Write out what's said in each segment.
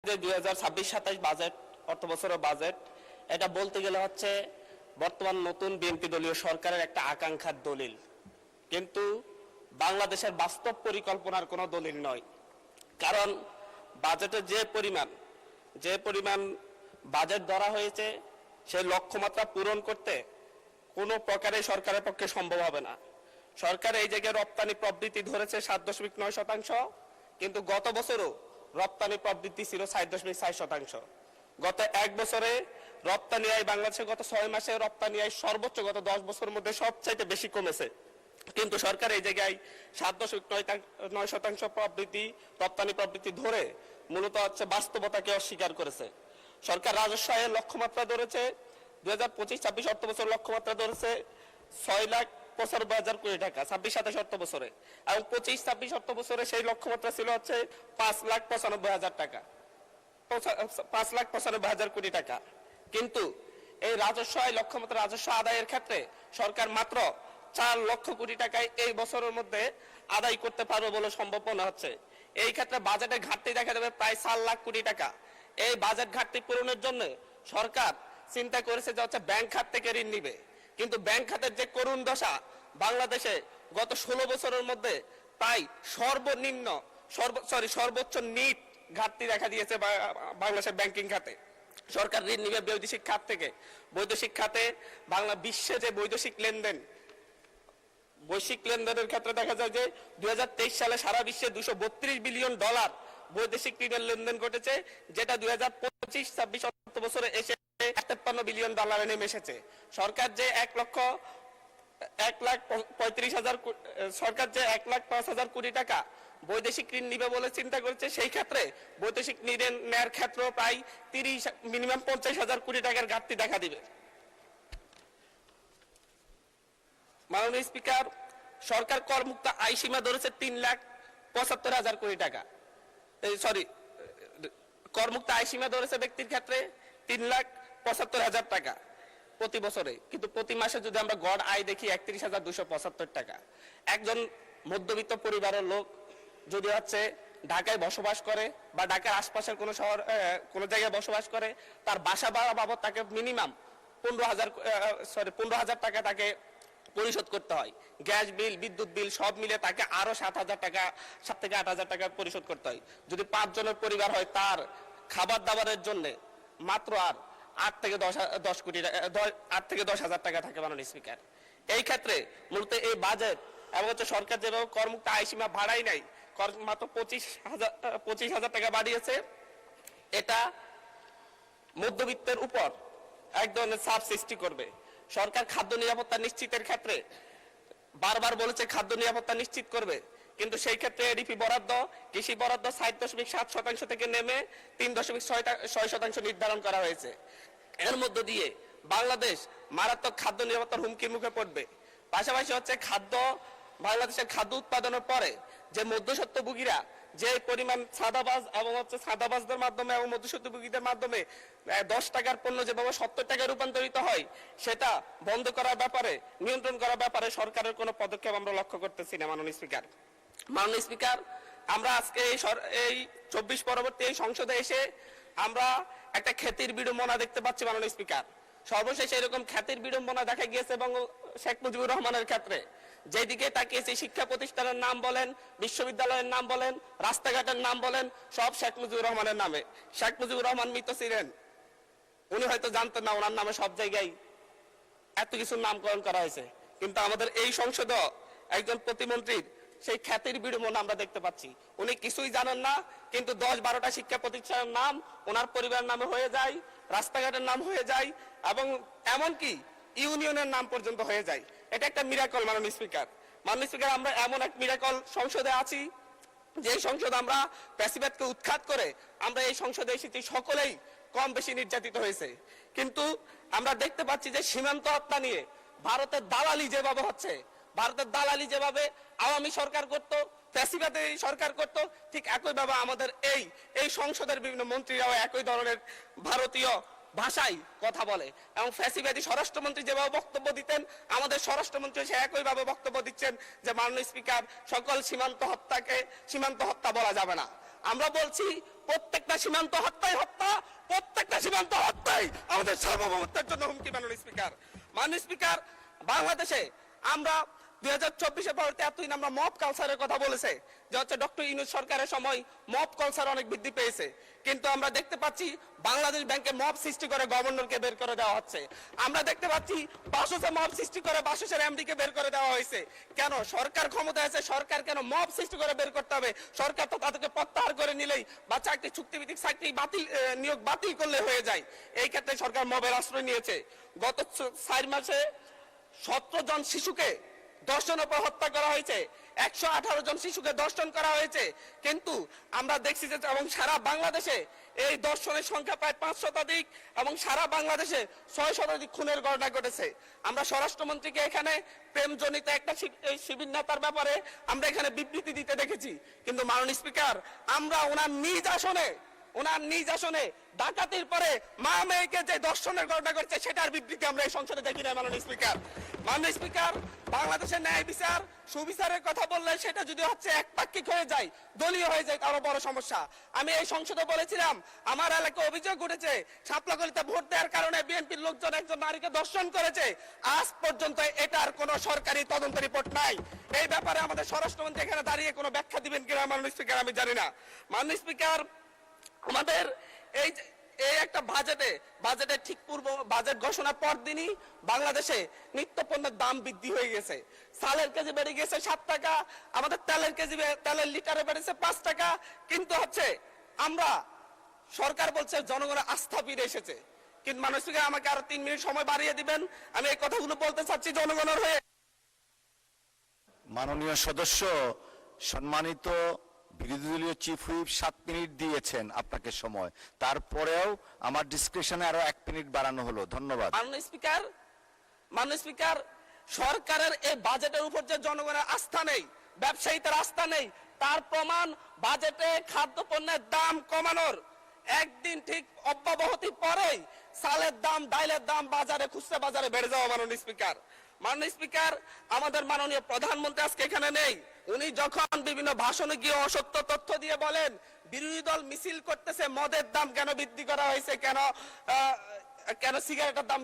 যে 2026-27 বাজেট অর্থ বছরের বাজেট এটা বলতে গেলে হচ্ছে বর্তমান নতুন বিএনপি দলীয় সরকারের একটা আকাঙ্ক্ষার দলিল, কিন্তু বাংলাদেশের বাস্তব পরিকল্পনার কোনো দলিল নয়। কারণ বাজেটের যে পরিমাণ বাজেট ধরা হয়েছে সেই লক্ষ্যমাত্রা পূরণ করতে কোনো প্রকারে সরকারের পক্ষে সম্ভব হবে না। সরকার এই জায়গায় রপ্তানি প্রবৃদ্ধি ধরেছে 7.9%, কিন্তু গত বছরও রপ্তানি প্রবৃদ্ধি ছিল 6.4%। গত এক বছরে রপ্তানি আয় বাংলাদেশে গত 6 মাসে রপ্তানি আয় সর্বোচ্চ গত 10 বছরের মধ্যে সবচাইতে বেশি কমেছে, কিন্তু সরকার এই জায়গায় 7.9% প্রবৃদ্ধি রপ্তানি প্রবৃদ্ধি ধরে মূলত হচ্ছে বাস্তবতাকে অস্বীকার করেছে। সরকার রাজস্ব আয়ের লক্ষ্যমাত্রা ধরেছে 2025-26 অর্থ বছর লক্ষ্যমাত্রা ধরেছে 6,95,000 কোটি টাকা 26-27 অর্থ বছরে, এবং 25-26 অর্থ বছরে সেই লক্ষ্যমাত্রা ছিল হচ্ছে 5,95,000 টাকা 5,95,000 কোটি টাকা। কিন্তু এই রাজস্ব আয় লক্ষ্যমাত্রা রাজস্ব আদায়ের ক্ষেত্রে সরকার মাত্র 4 লক্ষ কোটি টাকায় এই বছরের মধ্যে আদায় করতে পারবে বলে সম্ভব মনে হচ্ছে। এই ক্ষেত্রে বাজেটে ঘাটতি দেখা যাবে প্রায় 4 লাখ কোটি টাকা। এই বাজেট ঘাটতি পূরণের জন্য সরকার চিন্তা করেছে যে হচ্ছে ব্যাংক খাত থেকে ঋণ নিবে, কিন্তু ব্যাংক খাতের যে করুণ দশা বাংলাদেশে গত 16 বছরের মধ্যে প্রায় সর্বোচ্চ নিট ঘাটতি দেখা দিয়েছে বাংলাদেশের ব্যাংকিং খাতে। সরকার ঋণ নিবে বৈদেশিক খাত থেকে। বৈদেশিক খাতে বাংলা বিশ্বে যে বৈদেশিক লেনদেনের ক্ষেত্রে দেখা যায় যে 2023 সালে সারা বিশ্বে $232 বিলিয়ন বৈদেশিক ঋণের লেনদেন ঘটেছে, যেটা 2025-26 অর্থ বছরে এসে $53 বিলিয়ন নেমে এসেছে। সরকার যে 1,35,000 কোটি টাকা বৈদেশিক ঋণ নিবে বলে চিন্তা করেছে, সেই ক্ষেত্রে বৈদেশিক ঋণ নেয়ার ক্ষেত্রে প্রায় মিনিমাম 50,000 কোটি টাকার ঘাটতি দেখা দিবে। মাননীয় স্পিকার, সরকার করমুক্ত আয় সীমা ধরেছে 3,75,000 কোটি টাকা। করমুক্ত আয় সীমা ধরেছে ব্যক্তির ক্ষেত্রে 3,75,000 টাকা প্রতি বছরে, কিন্তু প্রতি মাসে যদি আমরা গড় আয় দেখি 31,275 টাকা। একজন মধ্যবিত্ত পরিবারের লোক যদি হচ্ছে ঢাকায় বসবাস করে বা ঢাকার আশপাশের কোনো জায়গায় বসবাস করে, তার বাসা ভাড়া বাবদ তাকে মিনিমাম 15,000 টাকা তাকে পরিশোধ করতে হয়। গ্যাস বিল, বিদ্যুৎ বিল সব মিলে তাকে আরো 7,000 টাকা, 7 থেকে 8,000 টাকা পরিশোধ করতে হয়। যদি 5 জনের পরিবার হয়, তার খাবার দাবারের জন্য মাত্র আর 8 থেকে 10,000 টাকা থাকে। মাননীয় স্পিকার, এই ক্ষেত্রে মূলত এই বাজেট এবং হচ্ছে সরকার যেভাবে করমুক্ত আয় সীমা বাড়াই নাই, মাত্র 25,000 টাকা বাড়িয়েছে, এটা মধ্যবিত্তের উপর এক ধরনের চাপ সৃষ্টি করবে। সরকার খাদ্য নিরাপত্তা নিশ্চিতের ক্ষেত্রে বারবার বলেছে খাদ্য নিরাপত্তা নিশ্চিত করবে, কিন্তু সেই ক্ষেত্রে এডিপি বরাদ্দ, কৃষি বরাদ্দ 7.7% থেকে নেমে 3.6% নির্ধারণ করা হয়েছে। এর মধ্য দিয়ে বাংলাদেশ মারাত্মক খাদ্য নিরাপত্তার হুমকির মুখে পড়বে। পাশাপাশি হচ্ছে বাংলাদেশের খাদ্য উৎপাদনের পরে যে মধ্যস্বত্বভোগীরা যে পরিমাণ সাদাবাজদের মাধ্যমে এবং মধ্যস্বত্বভোগীদের মাধ্যমে 10 টাকার পণ্য যেভাবে 70 টাকায় রূপান্তরিত হয়, সেটা বন্ধ করার ব্যাপারে, নিয়ন্ত্রণ করার ব্যাপারে সরকারের কোনো পদক্ষেপ আমরা লক্ষ্য করতেছি না। মাননীয় স্পিকার, আমরা আজকে এই 24 পরবর্তী এই সংসদে এসে আমরা একটা খ্যাতির বিড়ম্বনা দেখতে পাচ্ছি। মাননীয় স্পিকার, সর্বশেষ এরকম খ্যাতির বিড়ম্বনা দেখা গিয়েছে এবং শেখ মুজিবুর রহমানের ক্ষেত্রে। যেদিকে তাকিয়েছি, শিক্ষা প্রতিষ্ঠানের নাম বলেন, বিশ্ববিদ্যালয়ের নাম বলেন, রাস্তাঘাটের নাম বলেন, সব শেখ মুজিবুর রহমানের নামে। শেখ মুজিবুর রহমান মৃত ছিলেন, উনি হয়তো জানতেন না ওনার নামে সব জায়গায় এত কিছুর নামকরণ করা হয়েছে, কিন্তু আমাদের এই সংসদে একজন প্রতিমন্ত্রীর সেই খ্যাতির বিড়ম্বনা আমরা দেখতে পাচ্ছি। উনি কিছুই জানেন না, কিন্তু 10-12টা শিক্ষা প্রতিষ্ঠানের নাম ওনার পরিবারের নামে হয়ে যায়, রাস্তাঘাটের নাম হয়ে যায়, এবং এমনকি ইউনিয়নের নাম পর্যন্ত হয়ে যায়। এটা একটা মিরাকল। মাননীয় স্পিকার, আমরা এমন এক মিরাকল সংসদে আছি, যে সংসদ আমরা ফ্যাসিবাদকে উৎখাত করে আমরা এই সংসদে এসেছি, সকলেই কম বেশি নির্যাতিত হয়েছে, কিন্তু আমরা দেখতে পাচ্ছি যে সীমান্ত হত্যা নিয়ে ভারতের দালালি যেভাবে আওয়ামী সরকার করত, ফ্যাসিবাদী সরকার করত, ঠিক একইভাবে আমাদের এই সংসদের বিভিন্ন মন্ত্রীরাও একই ধরনের ভারতীয় ভাষায় কথা বলে, এবং ফ্যাসিবাদী স্বরাষ্ট্রমন্ত্রী যেভাবে বক্তব্য দিতেন, আমাদের স্বরাষ্ট্রমন্ত্রী সে একইভাবে বক্তব্য দিচ্ছেন যে মাননীয় স্পিকার, সকল সীমান্ত হত্যা বলা যাবে না। আমরা বলছি প্রত্যেকটা সীমান্ত হত্যাই হত্যা, প্রত্যেকটা সীমান্ত হত্যাই আমাদের সার্বভৌমত্বের জন্য হুমকি। মাননীয় স্পিকার, বাংলাদেশে আমরা 2024-এর পরবর্তী এতদিন আমরা মব কালচারের কথা বলেছে যে হচ্ছে ডক্টর ইউনূস সরকারের সময় মব কালচার অনেক বৃদ্ধি পেয়েছে, কিন্তু আমরা দেখতে পাচ্ছি বাংলাদেশ ব্যাংকে মব সৃষ্টি করে গভর্নরকে বের করে দেওয়া হচ্ছে। আমরা দেখতে পাচ্ছি বাসুসে মব সৃষ্টি করে বাসুসের এমডিকে বের করে দেওয়া হয়েছে। কেন? সরকার ক্ষমতায় আছে, সরকার কেন মব সৃষ্টি করে বের করতে হবে? সরকার তো তাদেরকে প্রত্যাহার করে নিলেই বা চাকরি চুক্তিভিত্তিক চাকরি বাতিল নিয়োগ বাতিল করলে হয়ে যায়। এই ক্ষেত্রে সরকার মবের আশ্রয় নিয়েছে। গত 4 মাসে 17 জন শিশুকে ধর্ষণের পর হত্যা করা হয়েছে, 118 জন শিশুকে ধর্ষণ করা হয়েছে। কিন্তু আমরা দেখছি যে এবং সারা বাংলাদেশে এই ধর্ষণের সংখ্যা প্রায় 5 শতাধিক এবং সারা বাংলাদেশে 6 শতাধিক খুনের ঘটনা ঘটেছে। আমরা স্বরাষ্ট্রমন্ত্রীকে এখানে প্রেমজনিত একটা শিবির নেতার ব্যাপারে আমরা এখানে বিবৃতি দিতে দেখেছি, কিন্তু মাননীয় স্পিকার আমরা ওনার নিজ আসনে ডাকাতির পরে মা মেয়েকে যে ধর্ষণের ঘটনা ঘটছে সেটার বিবৃতি আমরা এই সংসদে দেখি না। মাননীয় স্পিকার, বাংলাদেশের ন্যায় বিচার সুবিচারের কথা বললে সেটা যদি হচ্ছে একপাক্ষিক হয়ে যায়, দলীয় হয়ে যায়, তারও বড় সমস্যা। আমি এই সংসদে বলেছিলাম আমার এলাকায় অভিযোগ উঠেছে সাপলাকলিতে ভোট দেওয়ার কারণে বিএনপির লোকজন একজন নারীকে ধর্ষণ করেছে। আজ পর্যন্ত এটার কোনো সরকারি তদন্ত রিপোর্ট নাই। এই ব্যাপারে আমাদের স্বরাষ্ট্রমন্ত্রী এখানে দাঁড়িয়ে কোনো ব্যাখ্যা দিবেন কিনা মাননীয় স্পিকার আমি জানি না। মাননীয় স্পিকার, আমাদের এই একটা বাজেটে ঠিক পূর্ব বাজেট ঘোষণার পর দিনই বাংলাদেশে নিত্য পণ্যের দাম বৃদ্ধি হয়ে গেছে। চালের কেজি বেড়ে গেছে 7 টাকা, আমাদের তেলের লিটারে বেড়েছে 5 টাকা। কিন্তু হচ্ছে আমরা সরকার বলছে জনগণের আস্থা ফিরে এসেছে। কিন্তু মাননীয় স্পিকার আমাকে আরো 3 মিনিট সময় বাড়িয়ে দিবেন, আমি এই কথাগুলো বলতে চাচ্ছি জনগণের হয়ে। মাননীয় সদস্য, সম্মানিত বিরোধী দলীয় চিফ হুইপ 7 মিনিট দিয়েছেন আপনাকে সময়, তারপরেও আমার ডিসক্রিপশনে আরো 1 মিনিট বাড়ানো হলো। ধন্যবাদ। মাননীয় স্পিকার, সরকারের এই বাজেটের উপর যে জনগণের আস্থা নেই, ব্যবসায়ীদের আস্থা নেই, তার প্রমাণ বাজেটে খাদ্যপণ্যের দাম কমানোর একদিন ঠিক অব্যাহতি পরেই চালের দাম, ডাইলের দাম বাজারে, খুচরা বাজারে বেড়ে যাওয়া। মাননীয় স্পিকার, আমাদের মাননীয় প্রধানমন্ত্রী আজকে এখানে নেই। উনি যখন বিভিন্ন ভাষণে গিয়ে অসত্য তথ্য দিয়ে বলেন বিরোধী দল মিছিল করতেছে মদের দাম কেন বৃদ্ধি করা হয়েছে, কেন সিগারেটের দাম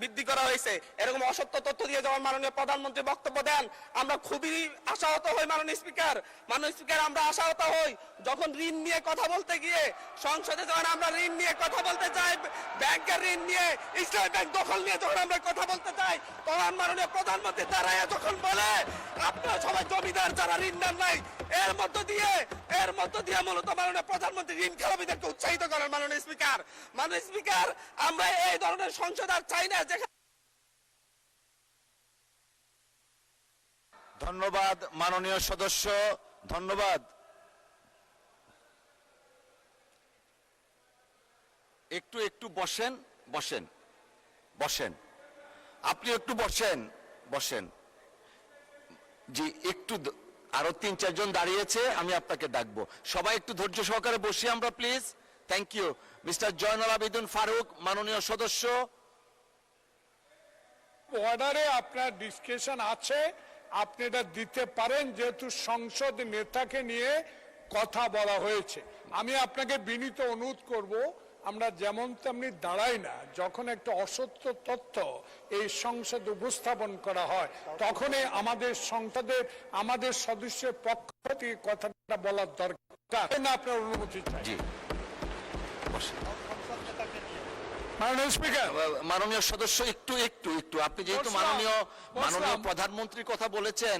বৃদ্ধি করা হয়েছে, এরকম অসত্য তথ্য দিয়ে যখন মাননীয় প্রধানমন্ত্রী বক্তব্য দেন আমরা খুবই আশাহত হই। মাননীয় স্পিকার, আমরা আশাহত হই যখন ঋণ নিয়ে কথা বলতে গিয়ে সংসদে যখন আমরা ঋণ নিয়ে কথা বলতে চাই, ব্যাংকের ঋণ নিয়ে, ইসলামী ব্যাংক দখল নিয়ে যখন আমরা কথা বলতে চাই, তখন মাননীয় প্রধানমন্ত্রী দাঁড়ায় যখন বলে আপনারা সবাই জমিদার যারা ঋণ নেন নাই, এর মধ্য দিয়ে মূলত মাননীয় প্রধানমন্ত্রী ঋণ খেলাপিদেরকে উৎসাহিত করেন। মাননীয় স্পিকার, আমরা এই ধরনের সংসদ আর চাই না। ধন্যবাদ মাননীয় সদস্য, ধন্যবাদ। একটু বসেন আপনি একটু বসেন জি, একটু আরো 3-4 জন দাঁড়িয়েছে, আমি আপনাকে ডাকবো। সবাই একটু ধৈর্য সহকারে বসি আমরা, please. Thank you. Mister Joynul Abedin Faruk, মাননীয় সদস্য। অর্ডারে আপনার ডিসকাশন আছে, আপনি এটা দিতে পারেন, যেহেতু সংসদ নেতাকে নিয়ে কথা বলা হয়েছে। আমি আপনাকে বিনীত অনুরোধ করব, আমরা যেমন তেমনি দাঁড়াই না, যখন একটা অসত্য তথ্য এই সংসদে উপস্থাপন করা হয় তখনই আমাদের সদস্যের পক্ষ থেকে কথাটা বলার দরকার না। আপনার অনুমতি চাই। মাননীয় সদস্য, একটু আপনি যেহেতু মাননীয় প্রধানমন্ত্রীর কথা বলেছেন,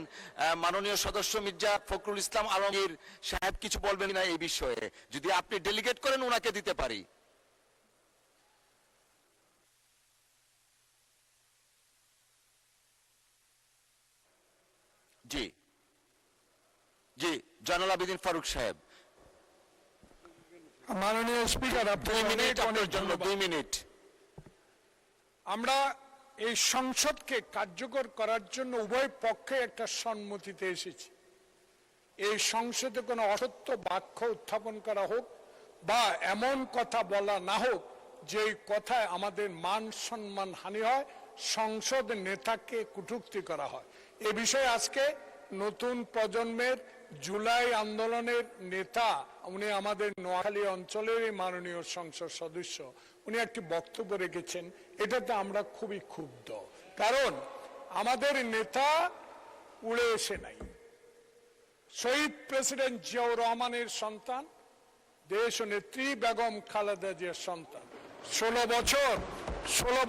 মাননীয় সদস্য মির্জা ফখরুল ইসলাম আলমগীর সাহেব কিছু বলবেন না এই বিষয়ে? যদি আপনি ডেলিগেট করেন ওনাকে দিতে পারি। জি, জয়নুল আবেদিন ফারুক সাহেব। মাননীয় স্পিকার, 2 মিনিট আপনার জন্য, 2 মিনিট। আমরা এই সংসদকে কার্যকর করার জন্য উভয় পক্ষে একটা সম্মতিতে এসেছি। এই সংসদে কোনো অসত্য বাক্য উত্থাপন করা হোক বা এমন কথা বলা না হোক যে কথায় আমাদের মান সম্মান হানি হয়, সংসদ নেতাকে কটূক্তি করা হয়। এ বিষয়ে আজকে নতুন প্রজন্মের জুলাই আন্দোলনের নেতা, উনি আমাদের নোয়াখালী অঞ্চলের মাননীয় সংসদ সদস্য, উনি একটি বক্তব্য রেখেছেন, এটাতে আমরা খুবই ক্ষুব্ধ। কারণ আমাদের নেতা উড়ে এসে নাই, শহীদ প্রেসিডেন্ট জিয়াউর রহমানের সন্তান, দেশ নেত্রী বেগম খালেদা জিয়ার সন্তান। 16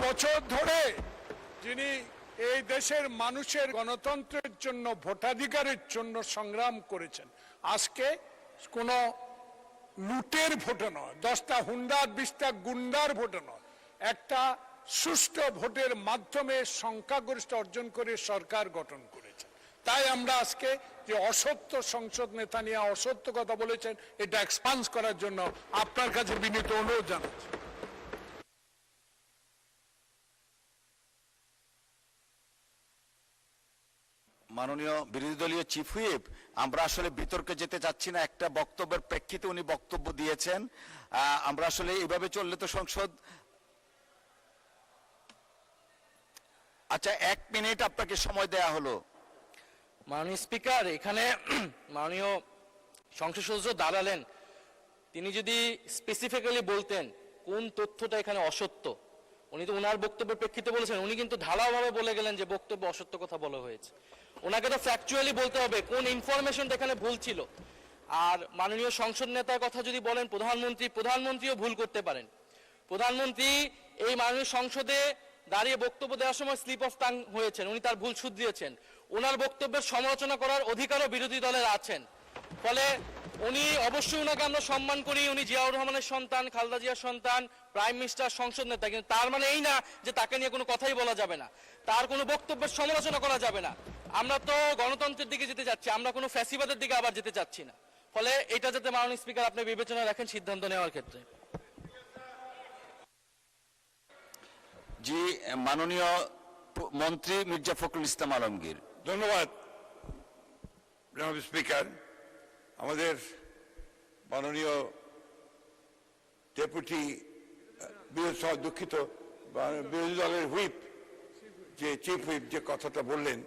বছর ধরে যিনি এই দেশের মানুষের গণতন্ত্রের জন্য, ভোটাধিকারের জন্য সংগ্রাম করেছেন, আজকে কোন লুটের ভোটে নয়, 10টা হুন্ডার 20টা গুন্ডার ভোটে নয়, একটা সুষ্ঠু ভোটের মাধ্যমে সংখ্যাগরিষ্ঠ অর্জন করে সরকার গঠন করেছে। তাই আমরা আজকে যে অসত্য সংসদ নেতা নিয়ে অসত্য কথা বলেছেন, এটা এক্সপান্স করার জন্য আপনার কাছে বিনীত অনুরোধ জানাচ্ছি। মাননীয় বিরোধী দলীয় চিফ হুইপ, আমরা আসলে বিতর্কে যেতে চাচ্ছি না, একটা বক্তব্যের প্রেক্ষিতে উনি বক্তব্য দিয়েছেন। আমরা আসলে এইভাবে চললে তো সংসদ, আচ্ছা 1 মিনিট আপনাকে সময় দেয়া হলো। মাননীয় স্পিকার, এখানে মাননীয় সংসদ সদস্য দাঁড়ালেন, তিনি যদি স্পেসিফিক্যালি বলতেন কোন তথ্যটা এখানে অসত্য, উনি তো ওনার বক্তব্যের প্রেক্ষিতে বলেছেন, উনি কিন্তু ঢালাওভাবে বলে গেলেন যে বক্তব্য অসত্য কথা বলা হয়েছে। ওনাকে তো ফ্যাকচুয়ালি বলতে হবে কোন ইনফরমেশনটা এখানে ভুল ছিল। আর মাননীয় সংসদ নেতার কথা যদি বলেন প্রধানমন্ত্রীও ভুল করতে পারেন। প্রধানমন্ত্রী এই মাননীয় সংসদে দাঁড়িয়ে বক্তব্য দেওয়ার সময় স্লিপ অফ টাং হয়েছেন, উনি তার ভুল শুধরিয়েছেন। ওনার বক্তব্যের সমালোচনা করার অধিকারও বিরোধী দলের আছেন, ফলে উনি অবশ্যই, ওনাকে আমরা সম্মান করি, উনি জিয়াউর রহমানের সন্তান, খালেদা জিয়ার সন্তান, প্রাইম মিনিস্টার, সংসদ নেতা, কিন্তু তার মানে এই না যে তাকে নিয়ে কোনো কথাই বলা যাবে না, তার কোনো বক্তব্যের সমালোচনা করা যাবে না। আমরা তো গণতন্ত্রের দিকে যেতে যাচ্ছি, আমরা কোনো ফ্যাসিবাদের দিকে আবার যেতে চাচ্ছি না। ফলে এটা যাতে মাননীয় স্পিকার আপনি বিবেচনা রাখেন সিদ্ধান্ত নেওয়ার ক্ষেত্রে। জি, মাননীয় মন্ত্রী মির্জা ফখরুল ইসলাম আলমগীর। ধন্যবাদ জনাব স্পিকার। আমাদের মাননীয় ডেপুটি দুঃখিত বিরোধী দলের হুইপ, যে চিফ হুইপ যে কথাটা বললেন,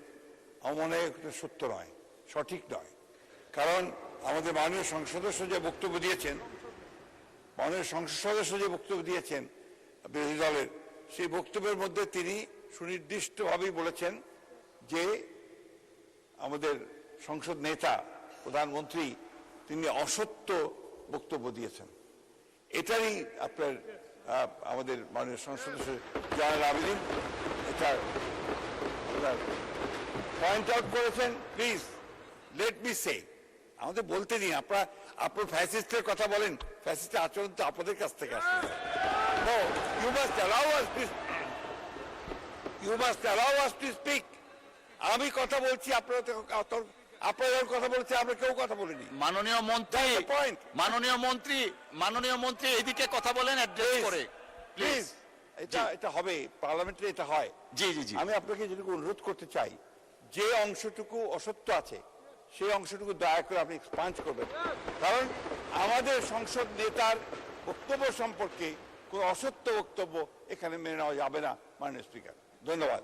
আমার মনে হয় এটা সত্য নয়, সঠিক নয়। কারণ আমাদের মাননীয় সংসদ সদস্য যে বক্তব্য দিয়েছেন, বিরোধী দলের, সেই বক্তব্যের মধ্যে তিনি সুনির্দিষ্টভাবেই বলেছেন যে আমাদের সংসদ নেতা, প্রধানমন্ত্রী, তিনি অসত্য বক্তব্য দিয়েছেন। এটারই আপনার আমাদের মাননীয় সংসদ সদস্য জয়নাল আবেদীন এটা পয়েন্ট আউট করেছেন। প্লিজ লেট মি সে, আমাদের বলতে দিন। আপনার ফ্যাসিস্টের কথা বলেন, ফ্যাসিস্টের আচরণ তো আপনাদের কাছ থেকে আসছে। No, you must allow us to speak. আমি কথা বলছি, আপনারা কথা বলছে, আমরা কেউ কথা বলিনি। মাননীয় মন্ত্রী এদিকে কথা বলেন, অ্যাড্রেস করে প্লিজ। এটা হবে, পার্লামেন্টে এটা হয়। জি জি জি, আমি আপনাকে যেটুকু অনুরোধ করতে চাই, যে অংশটুকু অসত্য আছে সেই অংশটুকু দয়া করে আপনি এক্সপাঞ্জ করবেন। কারণ আমাদের সংসদ নেতার বক্তব্য সম্পর্কে কোন অসত্য বক্তব্য এখানে মেনে নেওয়া যাবে না মাননীয় স্পিকার। ধন্যবাদ।